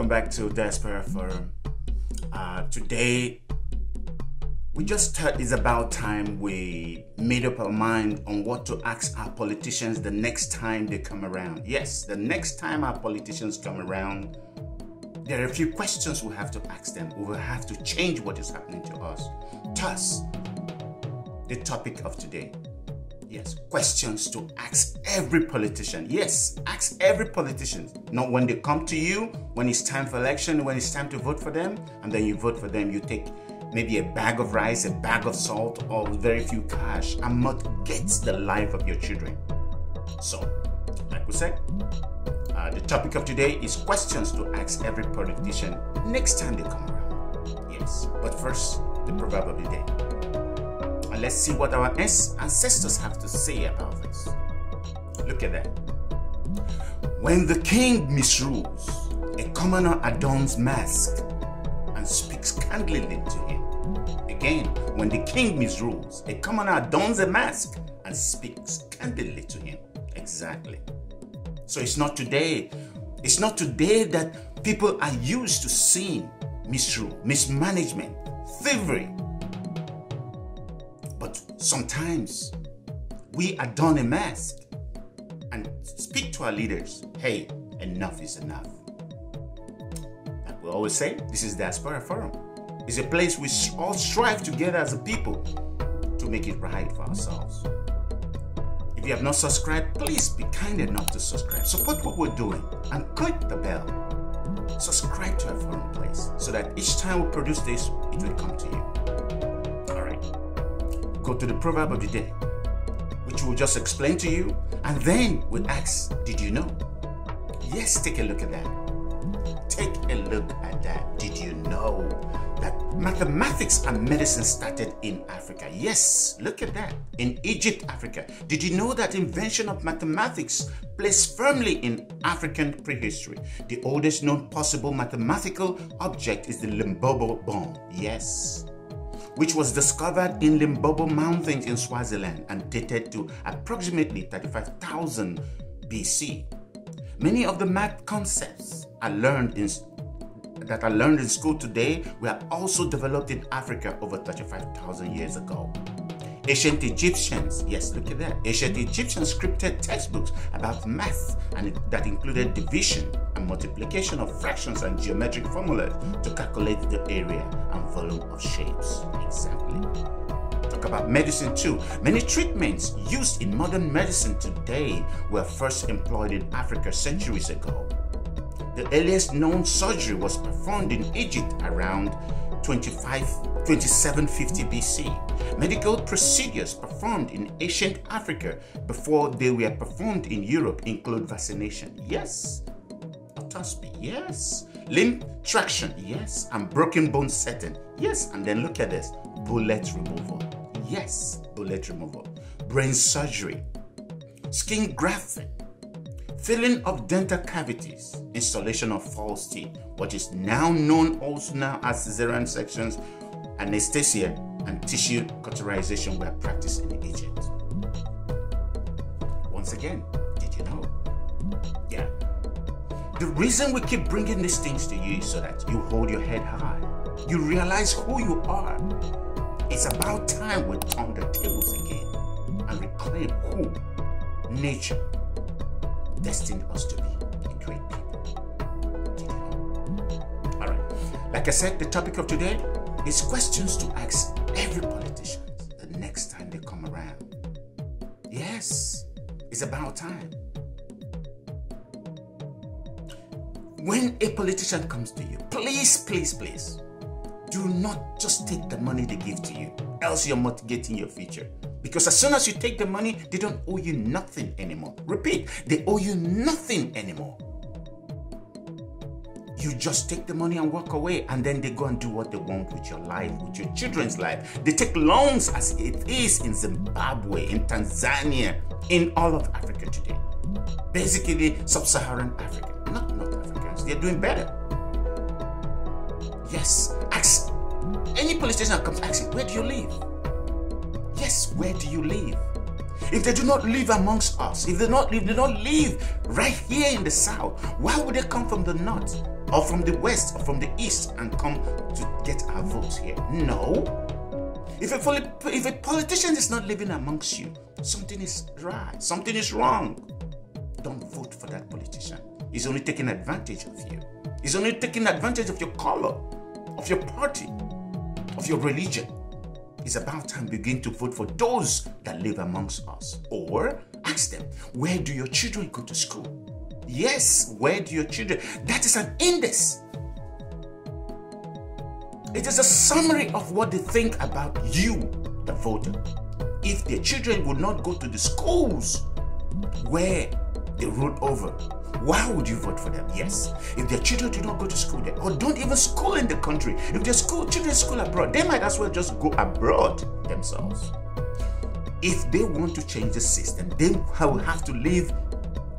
back to Diaspora Forum. Today, we just thought it's about time we made up our mind on what to ask our politicians the next time they come around. Yes, the next time our politicians come around, there are a few questions we have to ask them. We will have to change what is happening to us. Thus, the topic of today. Yes, questions to ask every politician. Yes, ask every politician. Not when they come to you, when it's time for election, when it's time to vote for them, and then you vote for them, you take maybe a bag of rice, a bag of salt, or very few cash, and not get the life of your children. So, like we said, the topic of today is questions to ask every politician next time they come around. Yes, but first, the proverb of the day. And let's see what our ancestors have to say about this. Look at that. When the king misrules, a commoner adorns mask and speaks candidly to him. Again, when the king misrules, a commoner adorns a mask and speaks candidly to him. Exactly. So it's not today. It's not today that people are used to seeing misrule, mismanagement, thievery. But sometimes we adorn a mask and speak to our leaders, hey, enough is enough. Like we always say, this is Diaspora Forum. It's a place we all strive together as a people to make it right for ourselves. If you have not subscribed, please be kind enough to subscribe. Support what we're doing and click the bell. Subscribe to our forum place so that each time we produce this, it will come to you. Go to the proverb of the day, which we'll just explain to you, and then we'll ask, did you know? Yes, take a look at that. Take a look at that. Did you know that mathematics and medicine started in Africa? Yes, look at that. In Egypt, Africa. Did you know that invention of mathematics placed firmly in African prehistory? The oldest known possible mathematical object is the Limpopo bomb. Yes. Which was discovered in Limpopo Mountains in Swaziland and dated to approximately 35,000 BC. Many of the math concepts that are learned in school today were also developed in Africa over 35,000 years ago. Ancient Egyptians, yes, look at that. Ancient Egyptians scripted textbooks about math that included division and multiplication of fractions and geometric formulas to calculate the area and volume of shapes. Exactly. Talk about medicine too. Many treatments used in modern medicine today were first employed in Africa centuries ago. The earliest known surgery was performed in Egypt around 2750 BC. Medical procedures performed in ancient Africa before they were performed in Europe include vaccination, yes, autopsy, yes, limb traction, yes, and broken bone setting, yes, and then look at this, bullet removal, yes, bullet removal, brain surgery, skin grafting, filling of dental cavities, installation of false teeth, what is now known also now as cesarean sections, anesthesia, and tissue cauterization were practiced in Egypt. Once again, did you know? Yeah. The reason we keep bringing these things to you is so that you hold your head high. You realize who you are. It's about time we turn the tables again and reclaim who nature destined us to be, a great people. Did you know? All right. Like I said, the topic of today is questions to ask every politician the next time they come around. Yes, it's about time. When a politician comes to you, please, please, please, do not just take the money they give to you, else you're mitigating your future. Because as soon as you take the money, they don't owe you nothing anymore. Repeat, they owe you nothing anymore. You just take the money and walk away, and then they go and do what they want with your life, with your children's life. They take loans as it is in Zimbabwe, in Tanzania, in all of Africa today. Basically, sub-Saharan Africa, not North Africans. They're doing better. Yes, ask any politician that comes, ask it, where do you live? Yes, where do you live? If they do not live amongst us, if they don't live right here in the south, why would they come from the north? or from the west or from the east and come to get our votes here. No. If a politician is not living amongst you, something is right, something is wrong. Don't vote for that politician. He's only taking advantage of you. He's only taking advantage of your color, of your party, of your religion. It's about time we begin to vote for those that live amongst us. Or ask them, where do your children go to school? Yes, where do your children? That is an index. It is a summary of what they think about you, the voter. If their children would not go to the schools where they ruled over, why would you vote for them? Yes. If their children do not go to school there, or don't even school in the country, if their children school abroad, they might as well just go abroad themselves. If they want to change the system, they will have to live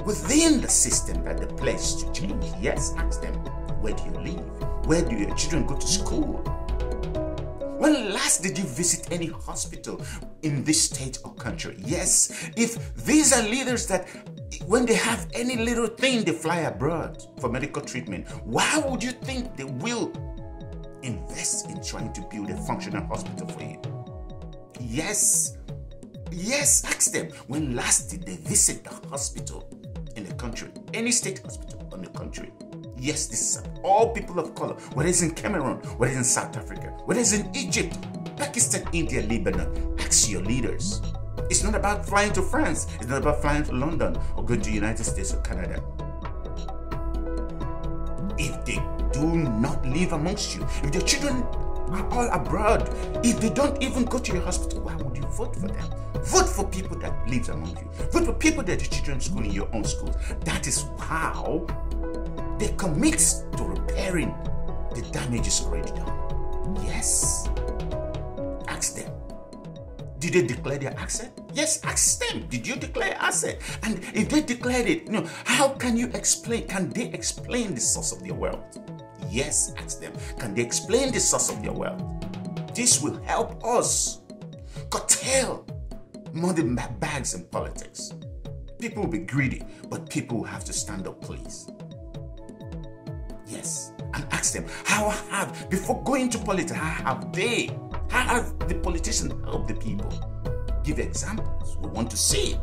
within the system that they pledged to change. Yes, ask them, where do you live? Where do your children go to school? When last did you visit any hospital in this state or country? Yes, if these are leaders that when they have any little thing, they fly abroad for medical treatment, why would you think they will invest in trying to build a functional hospital for you? Yes, ask them, when last did they visit the hospital in the country, any state hospital in the country? Yes, this is all people of color, whether it's in Cameroon, whether it's in South Africa, whether it's in Egypt, Pakistan, India, Lebanon. Ask your leaders. It's not about flying to France. It's not about flying to London or going to the United States or Canada. If they do not live amongst you, if their children are all abroad, if they don't even go to your hospital, why would you vote for them? Vote for people that live among you. Vote for people that your children school in your own schools. That is how they commit to repairing the damages already done. Yes. Ask them. Did they declare their asset? Yes, ask them. Did you declare asset? And if they declared it, how can you explain? Can they explain the source of their wealth? Yes, ask them. Can they explain the source of their wealth? This will help us curtail money bags in politics. People will be greedy, but people will have to stand up, please. Yes, and ask them, before going to politics, how have the politicians helped the people? Give examples. We want to see it.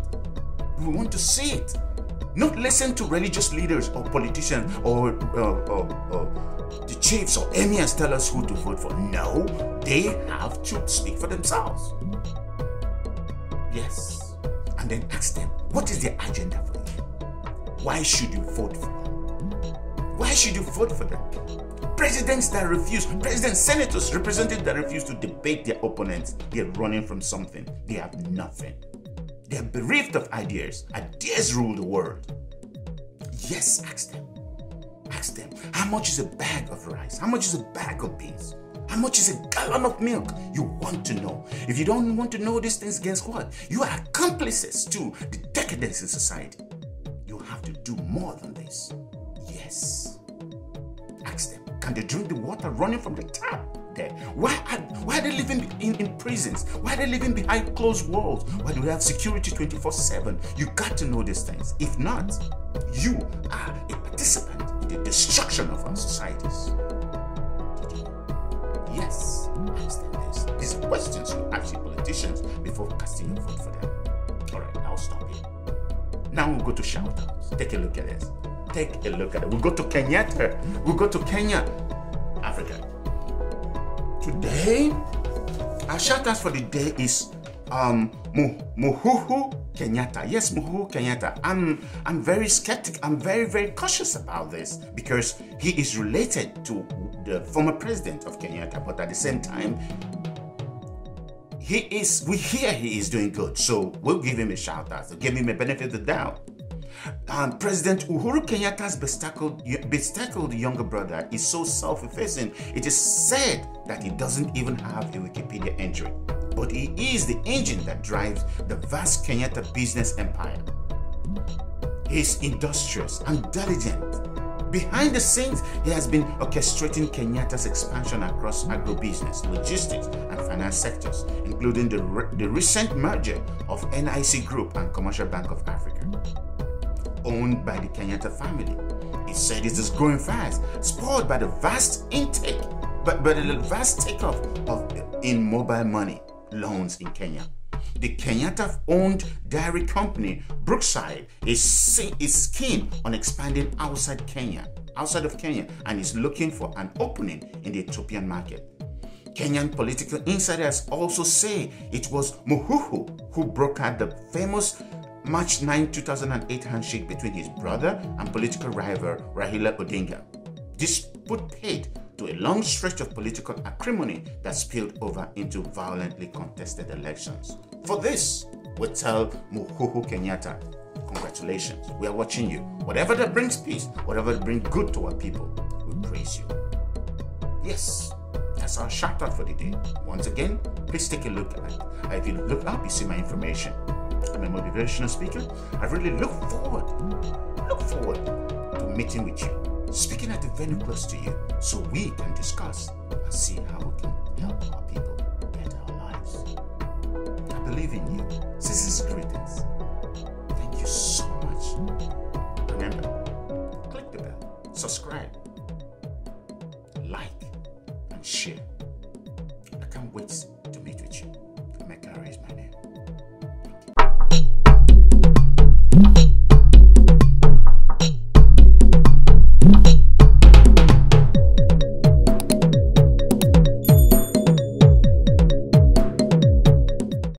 We want to see it. Not listen to religious leaders or politicians or the chiefs or emirs tell us who to vote for. No, they have to speak for themselves. Yes. And then ask them, what is their agenda for you? Why should you vote for them? Why should you vote for them? Presidents that refuse, presidents, senators, representatives that refuse to debate their opponents, they're running from something. They have nothing. They are bereft of ideas. Ideas rule the world. Yes, ask them. Ask them, how much is a bag of rice? How much is a bag of beans? How much is a gallon of milk? You want to know. If you don't want to know these things, guess what? You are accomplices to the decadence in society. You have to do more than this. Yes. Ask them, can they drink the water running from the tap there? Why are they living in prisons? Why are they living behind closed walls? Why do they have security 24/7? You got to know these things. If not, you are a participant in the destruction of our societies. Yes, ask them this. These are questions you ask your politicians before casting your vote for them. All right, I'll stop here. Now we'll go to shout-outs. Take a look at this. Take a look at it. We'll go to Kenyatta. We'll go to Kenya, Africa. Today, our shout-out for the day is Muhuhu Kenyatta. Yes, Muhuhu Kenyatta. I'm very skeptic. I'm very, very cautious about this because he is related to the former president of Kenyatta, but at the same time, we hear he is doing good. So we'll give him a shout-out. We'll give him a benefit of the doubt. President Uhuru Kenyatta's bespectacled younger brother is so self-effacing, it is said that he doesn't even have a Wikipedia entry. But he is the engine that drives the vast Kenyatta business empire. He's industrious and diligent. Behind the scenes, he has been orchestrating Kenyatta's expansion across agribusiness, logistics, and finance sectors, including the recent merger of NIC Group and Commercial Bank of Africa. owned by the Kenyatta family. It said it is growing fast, spurred by the vast intake, but the vast takeoff in mobile money loans in Kenya. The Kenyatta-owned dairy company Brookside is keen on expanding outside of Kenya, and is looking for an opening in the Ethiopian market. Kenyan political insiders also say it was Muhuhu who brokered the famous March 9, 2008 handshake between his brother and political rival Raila Odinga. This put paid to a long stretch of political acrimony that spilled over into violently contested elections. For this, we tell Muhuhu Kenyatta, congratulations, we are watching you. Whatever that brings peace, whatever that brings good to our people, we praise you. Yes, that's our shout out for the day. Once again, please take a look at it. If you look up, you see my information. I'm a motivational speaker. I really look forward to meeting with you, speaking at a venue close to you, so we can discuss and see how we can help our people better our lives. I believe in you. Sincere greetings. Thank you so much. Remember, click the bell, subscribe, like, and share. I can't wait